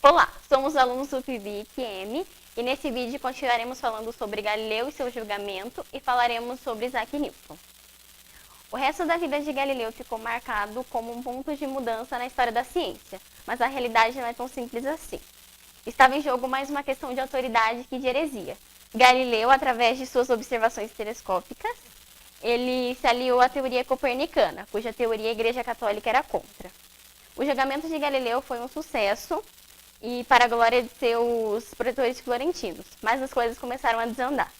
Olá, somos alunos do PIBIC-M e nesse vídeo continuaremos falando sobre Galileu e seu julgamento e falaremos sobre Isaac Newton. O resto da vida de Galileu ficou marcado como um ponto de mudança na história da ciência, mas a realidade não é tão simples assim. Estava em jogo mais uma questão de autoridade que de heresia. Galileu, através de suas observações telescópicas, ele se aliou à teoria copernicana, cuja teoria a Igreja Católica era contra. O julgamento de Galileu foi um sucesso e para a glória de seus protetores florentinos, mas as coisas começaram a desandar.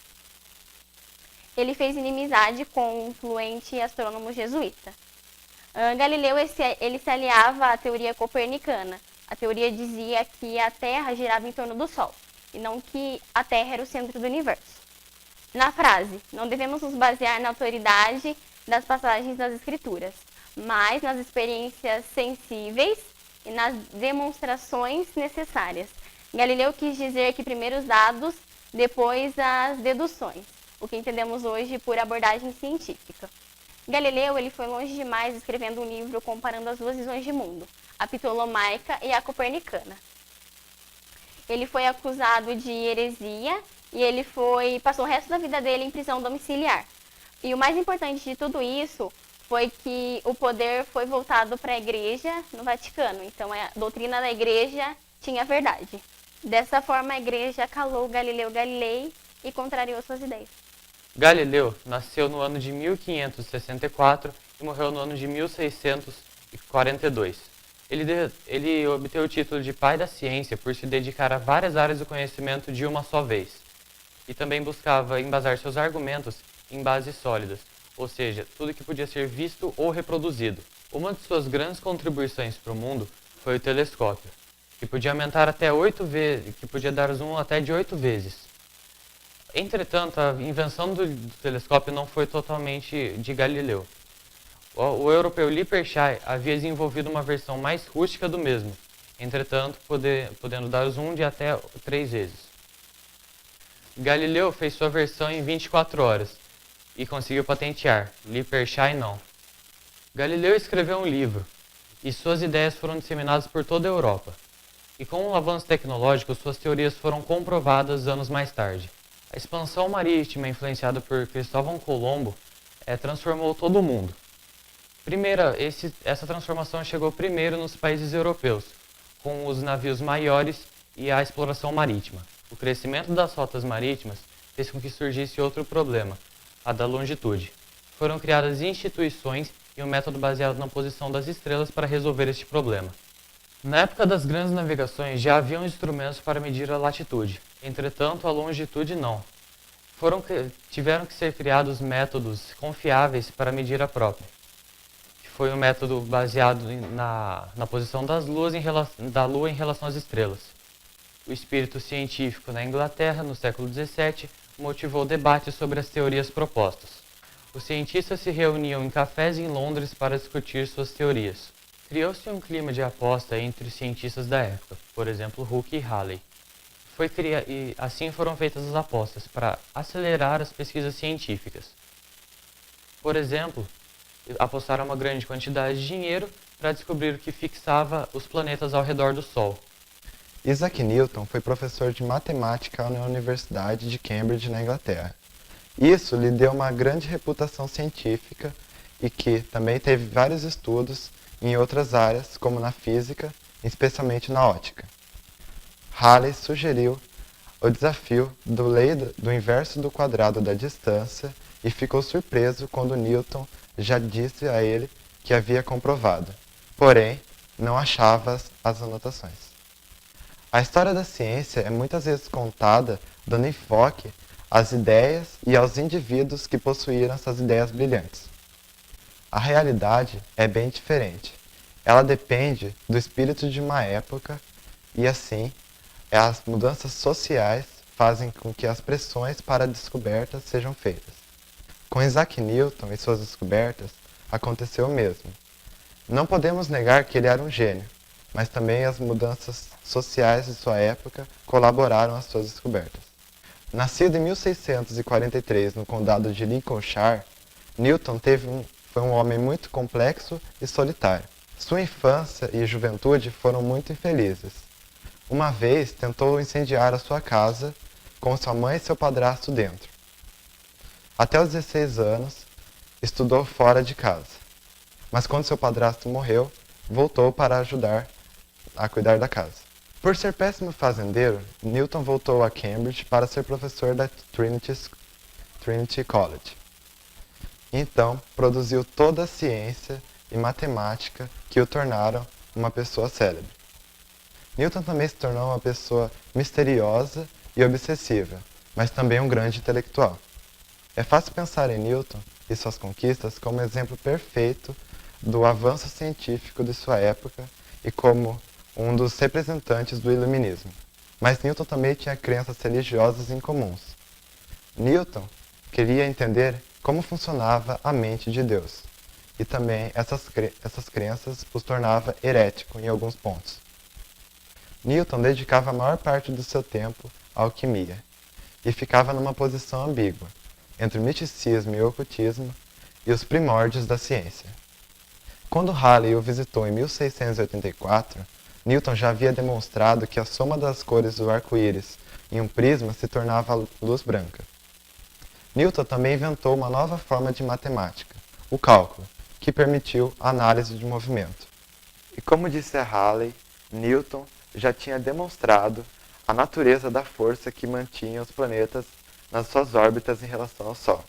Ele fez inimizade com um influente astrônomo jesuíta. Galileu ele se aliava à teoria copernicana. A teoria dizia que a Terra girava em torno do Sol, e não que a Terra era o centro do universo. Na frase, não devemos nos basear na autoridade das passagens das Escrituras, mas nas experiências sensíveis e nas demonstrações necessárias. Galileu quis dizer que primeiro os dados, depois as deduções, o que entendemos hoje por abordagem científica. Galileu ele foi longe demais escrevendo um livro comparando as duas visões de mundo, a ptolomaica e a copernicana. Ele foi acusado de heresia e ele passou o resto da vida dele em prisão domiciliar. E o mais importante de tudo isso foi que o poder foi voltado para a igreja no Vaticano. Então, a doutrina da igreja tinha verdade. Dessa forma, a igreja calou Galileu Galilei e contrariou suas ideias. Galileu nasceu no ano de 1564 e morreu no ano de 1642. Ele obteve o título de pai da ciência por se dedicar a várias áreas do conhecimento de uma só vez. E também buscava embasar seus argumentos em bases sólidas, ou seja, tudo que podia ser visto ou reproduzido. Uma de suas grandes contribuições para o mundo foi o telescópio, que podia aumentar até 8 vezes, que podia dar zoom até de 8 vezes. Entretanto, a invenção do telescópio não foi totalmente de Galileu. O europeu Lippershey havia desenvolvido uma versão mais rústica do mesmo, entretanto, podendo dar zoom de até 3 vezes. Galileu fez sua versão em 24 horas e conseguiu patentear, Lippershey não. Galileu escreveu um livro e suas ideias foram disseminadas por toda a Europa. E com o avanço tecnológico, suas teorias foram comprovadas anos mais tarde. A expansão marítima influenciada por Cristóvão Colombo transformou todo o mundo. Essa transformação chegou primeiro nos países europeus, com os navios maiores e a exploração marítima. O crescimento das rotas marítimas fez com que surgisse outro problema, a da longitude. Foram criadas instituições e um método baseado na posição das estrelas para resolver este problema. Na época das grandes navegações já haviam instrumentos para medir a latitude, entretanto a longitude não. Tiveram que ser criados métodos confiáveis para medir a própria, que foi um método baseado na posição da Lua em relação às estrelas. O espírito científico na Inglaterra, no século XVII, motivou debates sobre as teorias propostas. Os cientistas se reuniam em cafés em Londres para discutir suas teorias. Criou-se um clima de aposta entre os cientistas da época, por exemplo, Hooke e Halley. E assim foram feitas as apostas para acelerar as pesquisas científicas. Por exemplo, apostaram uma grande quantidade de dinheiro para descobrir o que fixava os planetas ao redor do Sol. Isaac Newton foi professor de matemática na Universidade de Cambridge, na Inglaterra. Isso lhe deu uma grande reputação científica e que também teve vários estudos em outras áreas, como na física, especialmente na ótica. Halley sugeriu o desafio da lei do inverso do quadrado da distância e ficou surpreso quando Newton já disse a ele que havia comprovado, porém não achava as anotações. A história da ciência é muitas vezes contada dando enfoque às ideias e aos indivíduos que possuíram essas ideias brilhantes. A realidade é bem diferente. Ela depende do espírito de uma época e, assim, as mudanças sociais fazem com que as pressões para descobertas sejam feitas. Com Isaac Newton e suas descobertas, aconteceu o mesmo. Não podemos negar que ele era um gênio, mas também as mudanças sociais de sua época colaboraram às suas descobertas. Nascido em 1643 no condado de Lincolnshire, Newton foi um homem muito complexo e solitário. Sua infância e juventude foram muito infelizes. Uma vez tentou incendiar a sua casa com sua mãe e seu padrasto dentro. Até os 16 anos, estudou fora de casa. Mas quando seu padrasto morreu, voltou para ajudar a cuidar da casa. Por ser péssimo fazendeiro, Newton voltou a Cambridge para ser professor da Trinity College. Então, produziu toda a ciência e matemática que o tornaram uma pessoa célebre. Newton também se tornou uma pessoa misteriosa e obsessiva, mas também um grande intelectual. É fácil pensar em Newton e suas conquistas como exemplo perfeito do avanço científico de sua época e como um dos representantes do iluminismo. Mas Newton também tinha crenças religiosas incomuns. Newton queria entender como funcionava a mente de Deus, e também essas crenças os tornava herético em alguns pontos. Newton dedicava a maior parte do seu tempo à alquimia, e ficava numa posição ambígua, entre o misticismo e o ocultismo e os primórdios da ciência. Quando Halley o visitou em 1684, Newton já havia demonstrado que a soma das cores do arco-íris em um prisma se tornava luz branca. Newton também inventou uma nova forma de matemática, o cálculo, que permitiu a análise de movimento. E como disse a Halley, Newton já tinha demonstrado a natureza da força que mantinha os planetas nas suas órbitas em relação ao Sol.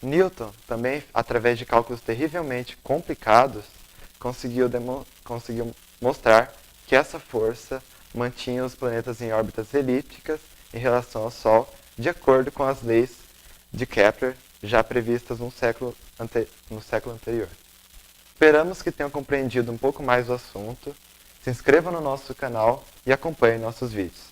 Newton também, através de cálculos terrivelmente complicados, conseguiu mostrar que essa força mantinha os planetas em órbitas elípticas em relação ao Sol, de acordo com as leis de Kepler já previstas no século anterior. Esperamos que tenham compreendido um pouco mais o assunto. Se inscrevam no nosso canal e acompanhem nossos vídeos.